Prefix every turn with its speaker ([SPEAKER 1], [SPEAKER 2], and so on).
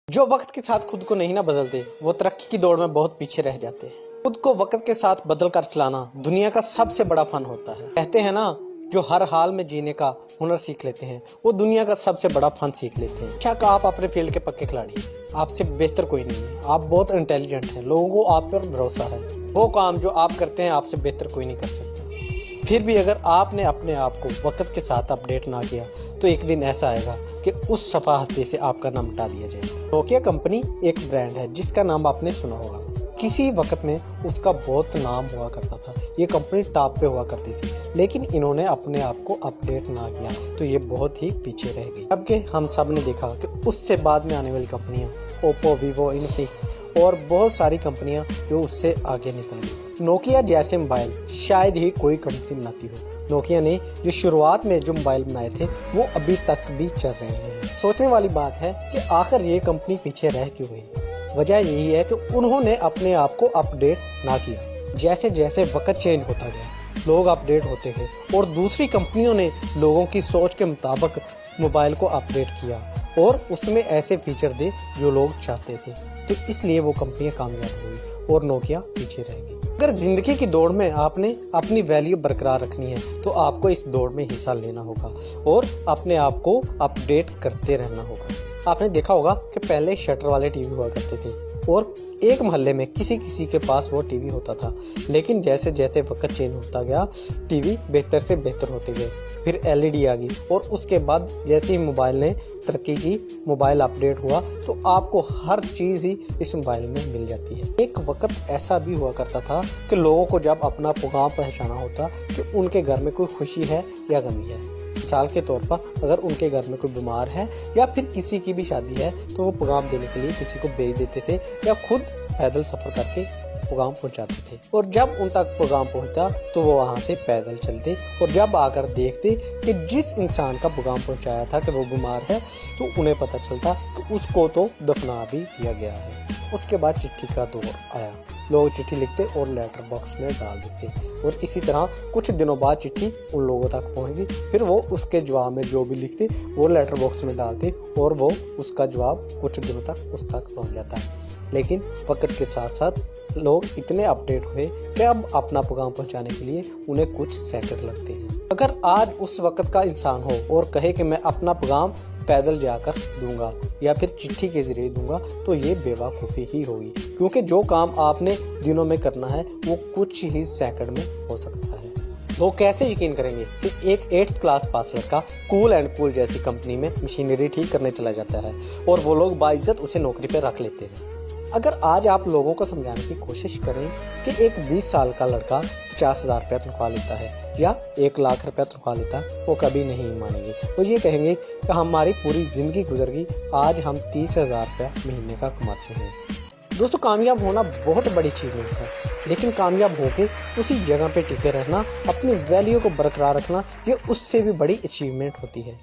[SPEAKER 1] जो वक्त के साथ खुद को नहीं ना बदलते वो तरक्की की दौड़ में बहुत पीछे रह जाते हैं। खुद को वक्त के साथ बदल कर चलाना दुनिया का सबसे बड़ा फन होता है। कहते हैं ना, जो हर हाल में जीने का हुनर सीख लेते हैं वो दुनिया का सबसे बड़ा फन सीख लेते हैं। बेशक आप अपने फील्ड के पक्के खिलाड़ी हैं, आपसे बेहतर कोई नहीं है, आप बहुत इंटेलिजेंट हैं, लोगों को आप पर भरोसा है। वो काम जो आप करते हैं आपसे बेहतर कोई नहीं कर सकता। फिर भी अगर आपने अपने आप को वक्त के साथ अपडेट ना किया तो एक दिन ऐसा आएगा कि उस सफ़ा हस्ती से आपका नाम मिटा दिया जाएगा। नोकिया कंपनी एक ब्रांड है जिसका नाम आपने सुना होगा। किसी वक्त में उसका बहुत नाम हुआ करता था, ये कंपनी टॉप पे हुआ करती थी, लेकिन इन्होंने अपने आप को अपडेट ना किया तो ये बहुत ही पीछे रह गई। अब के हम सब ने देखा कि उससे बाद में आने वाली कंपनियां ओप्पो, वीवो, इन्फिक्स और बहुत सारी कंपनियां जो उससे आगे निकल गई। नोकिया जैसे मोबाइल शायद ही कोई कंपनी बनाती हो। नोकिया ने जो शुरुआत में जो मोबाइल बनाए थे वो अभी तक भी चल रहे हैं। सोचने वाली बात है कि आखिर ये कंपनी पीछे रह क्यों गई। वजह यही है कि उन्होंने अपने आप को अपडेट ना किया। जैसे जैसे वक्त चेंज होता गया लोग अपडेट होते गए और दूसरी कंपनियों ने लोगों की सोच के मुताबिक मोबाइल को अपडेट किया और उसमें ऐसे फीचर दे जो लोग चाहते थे, तो इसलिए वो कंपनियां कामयाब हुई और नोकिया पीछे रह गई। अगर जिंदगी की दौड़ में आपने अपनी वैल्यू बरकरार रखनी है तो आपको इस दौड़ में हिस्सा लेना होगा और अपने आप को अपडेट करते रहना होगा। आपने देखा होगा कि पहले शटर वाले टीवी हुआ करते थे और एक मोहल्ले में किसी के पास वो टीवी होता था, लेकिन जैसे जैसे वक्त चेंज होता गया टीवी बेहतर से बेहतर होते गए। फिर एलईडी आ गई और उसके बाद जैसे ही मोबाइल ने तरक्की की, मोबाइल अपडेट हुआ तो आपको हर चीज़ ही इस मोबाइल में मिल जाती है। एक वक्त ऐसा भी हुआ करता था कि लोगों को जब अपना पैगाम पहुंचाना होता कि उनके घर में कोई खुशी है या गमी है, मिसाल के तौर पर अगर उनके घर में कोई बीमार है या फिर किसी की भी शादी है तो वो पैगाम देने के लिए किसी को भेज देते थे या खुद पैदल सफर करके पैगाम पहुंचाते थे। और जब उन तक पैगाम पहुंचा तो वो वहां से पैदल चलते और जब आकर देखते कि जिस इंसान का पैगाम पहुंचाया था कि वो बीमार है तो उन्हें पता चलता कि उसको तो दफना भी दिया गया है। उसके बाद चिट्ठी का दौर आया, लोग चिट्ठी लिखते और लेटर बॉक्स में डाल देते और इसी तरह कुछ दिनों बाद चिट्ठी उन लोगों तक पहुंच गई। फिर वो उसके जवाब में जो भी लिखते वो लेटर बॉक्स में डालते और वो उसका जवाब कुछ दिनों तक उस तक पहुंच जाता। लेकिन वक्त के साथ साथ लोग इतने अपडेट हुए कि अब अपना पैगाम पहुंचाने के लिए उन्हें कुछ सेकंड लगते हैं। अगर आज उस वक्त का इंसान हो और कहे कि मैं अपना पैगाम पैदल जाकर दूंगा या फिर चिट्ठी के जरिए दूंगा तो ये बेवकूफ़ी ही होगी, क्योंकि जो काम आपने दिनों में करना है वो कुछ ही सेकंड में हो सकता है। लोग कैसे यकीन करेंगे कि एक 8th क्लास पास लड़का कूल एंड कूल जैसी कंपनी में मशीनरी ठीक करने चला जाता है और वो लोग बाइज्जत उसे नौकरी पर रख लेते हैं। अगर आज आप लोगों को समझाने की कोशिश करें कि एक 20 साल का लड़का 50,000 रुपया तनख्वाह लेता है या 1 लाख रुपया तनख्वाह लेता है, वो कभी नहीं मानेंगे। वो ये कहेंगे कि हमारी पूरी ज़िंदगी गुजर गई, आज हम 30,000 रुपया महीने का कमाते हैं। दोस्तों, कामयाब होना बहुत बड़ी अचीवमेंट है, लेकिन कामयाब होके उसी जगह पे टिके रहना, अपनी वैल्यू को बरकरार रखना, ये उससे भी बड़ी अचीवमेंट होती है।